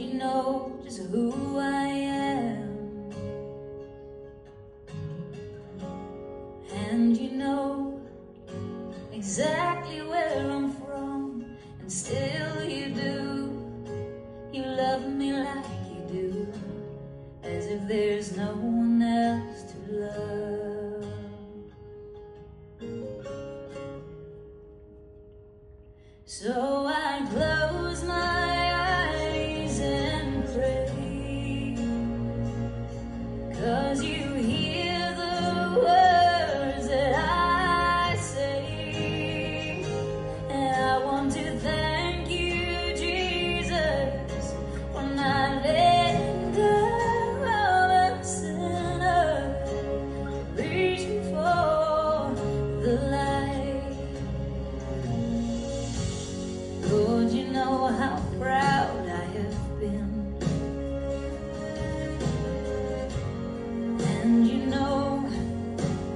you know just who I am, and you know exactly where I'm from, and still you do. You love me like you do, as if there's no one else to love. So I close my eyes and pray, 'cause you hear the words that I say. And I want to thank you, Jesus, for not letting go of a sinner reaching for the light. Lord, you know how proud I have been, and you know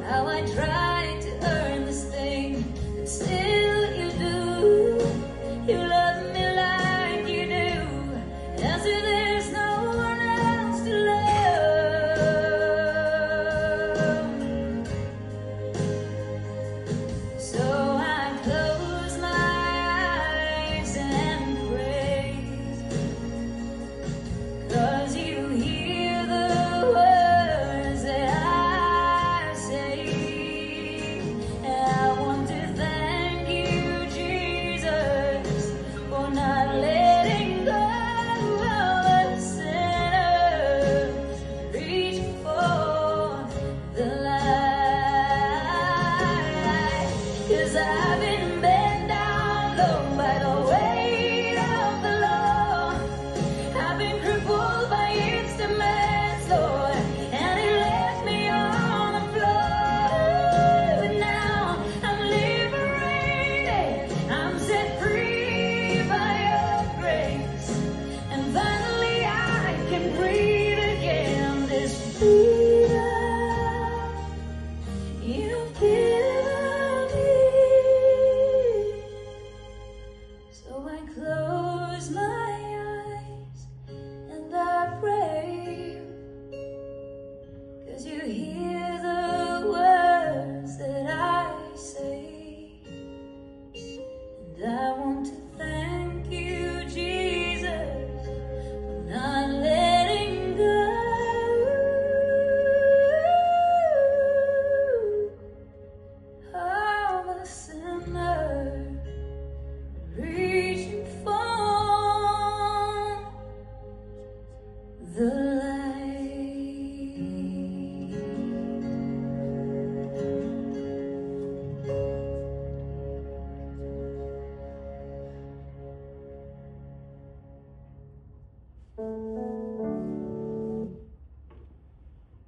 how I tried to earn this thing, but still you do. You love me like you do, as if there's no one else to love. So I close my eyes and praise, 'cause you hear the words that I say. And I want to thank you, Jesus, for not letting go of a sinner reaching for the light. 'Cause I've been bent down low by the weight of the law. I've been crippled by its demands, Lord, and it left me on the floor. But now I'm liberated, I'm set free by your grace, and finally I can breathe again. This freedom you've given me. So I close my eyes and I pray, 'cause you hear the words that I say. And I want to thank you, Jesus, for not letting go of a sinner reaching for the light.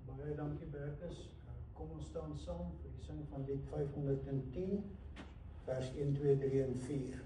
Baie dankie Bertus. Kom ons staan saam vir die sing van lied 510, vers 1, 2, 3 en 4.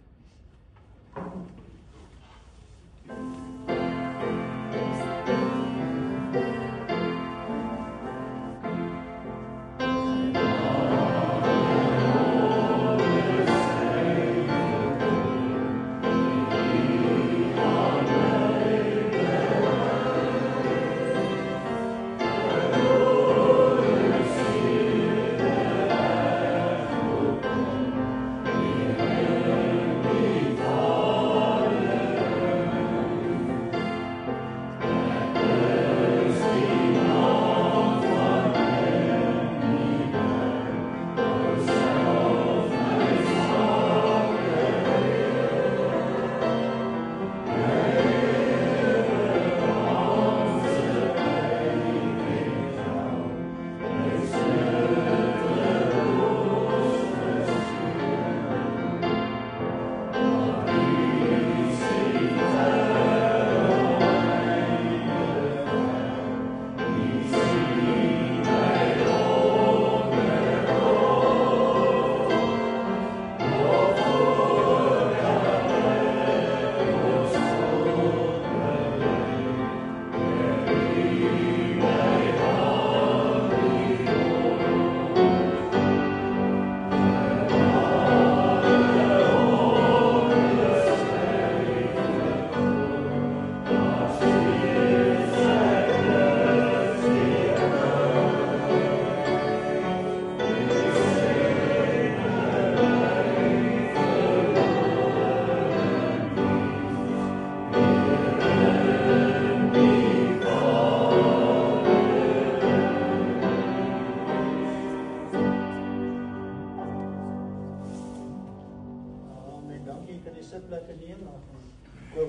Oh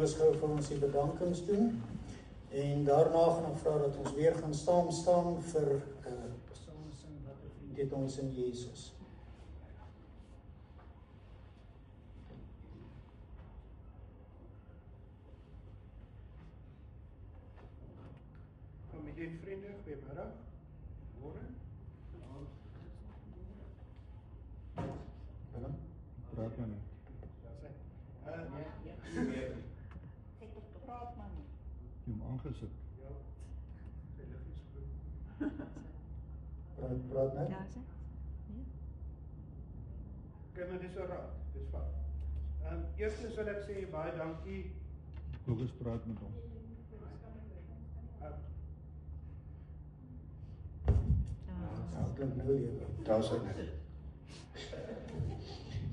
Jules gou vir ons die bedankings doen. En daarna gaan ek vra dat ons weer gaan staan vir psalmsing wat 'n vriend het ons in Jesus. Familie en vriende, goeiemiddag. Môre. Ja, Praat maar nie. Praat maar nie. Jy hom aangesit. Ja. Sy lig is goed. praat net. Daar is hy. Kyk maar, dis 'n raad. Dis fout. Eerstens wil ek sê baie dankie. Kobus praat met hom. Ja, klink nou jy. Daar is hy net.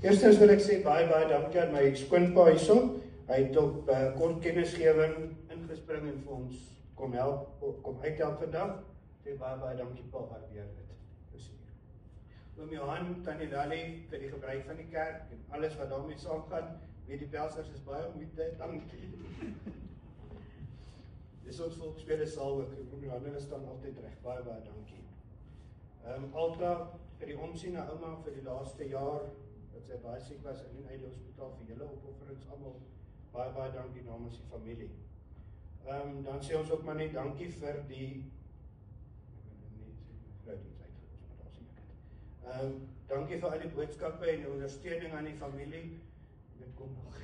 Eerstens wil ek sê baie dankie aan my skoonpa hierso. Hy het op kort kennisgewing ingespring en vir ons kom uithelp vandag. Sê baie dankie pa, waardeer dit. Oom Johan, Tannie Lali vir die gebruik van die kerk en alles wat daarmee saamgaan. Weet die Pelsers is baie moeite, dankie. Dis ons volksspele saal ook. Oom Johan staan altyd reg. Baie dankie. Alta vir die omsien na ouma vir die laaste jaar dat sy baie siek was in die hospitaal vir julle opofferings almal. Baie dankie namens die familie. Dan sê ons ook maar net dankie vir die dankie vir al die boodskappe en die ondersteuning aan die familie. Dit kom nog.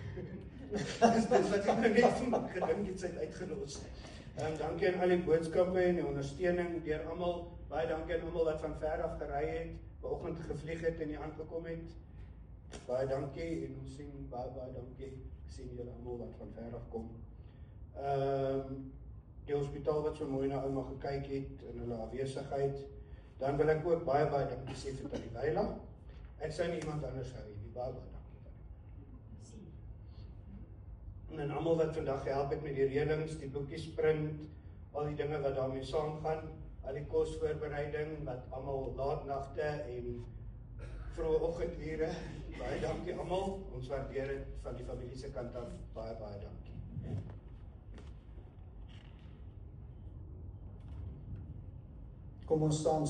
Dis wat ek net gedink het sy het uitgelos. Dankie aan al die boodskappe en die ondersteuning deur almal. Baie dankie aan almal wat van ver af gery het, vanoggend gevlieg het en hier aangekom het. Baie dankie en ons sien baie dankie. Ek sien julle almal wat van ver af kom. Die hospitaal wat so mooi na ouma gekyk het in hulle afwesigheid. Dan wil ek ook baie dankie sê vir Tannie Leila. Ek sou nie iemand anders hou nie. Baie dankie. En almal wat vandag gehelp het met die reëlings, die boekies print, al die dinge wat daarmee saamgaan, al die kosvoorbereiding wat almal laatnagte en vroeë oggendure. Baie dankie almal. Ons waardeer dit van die familie se kant af. Baie dankie. Kom ons staan.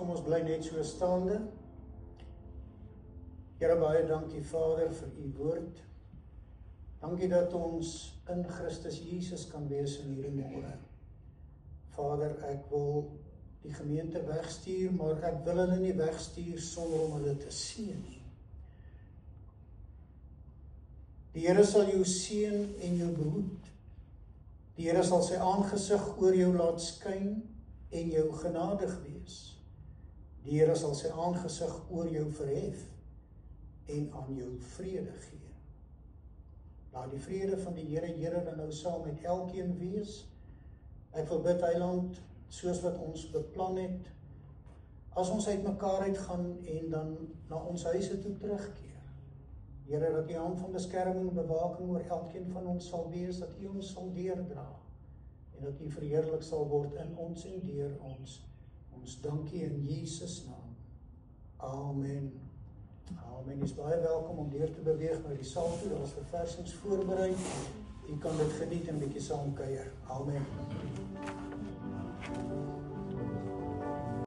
Kom ons bly net so staande. Here, baie dankie Vader vir u woord. Dankie dat ons in Christus Jesus kan wees in hierdie môre. Vader, ek wil die gemeente wegstuur, maar ek wil hulle nie wegstuur sonder om hulle te seën. Die Here sal jou seën en jou behoed. Die Here sal sy aangesig oor jou laat skyn en jou genadig wees. Die Here sal sy aangesig oor jou verhef en aan jou vrede gee. Laat die vrede van die Here dan nou saam met elkeen wees. Ek wil bid, Heiland, soos wat ons beplan het, as ons uit mekaar uitgaan en dan na ons huise toe terugkeer. Here, dat die hand van beskerming en bewaking oor elkeen van ons sal wees, dat U ons sal deurdra, en dat U verheerlik sal word in ons en deur ons. Ons dankie in Jesus naam. Amen. Amen. U is baie welkom om deur te beweeg na die saal toe. Daar is verversings voorberei. U kan dit geniet en 'n bietjie saam kuier. Amen.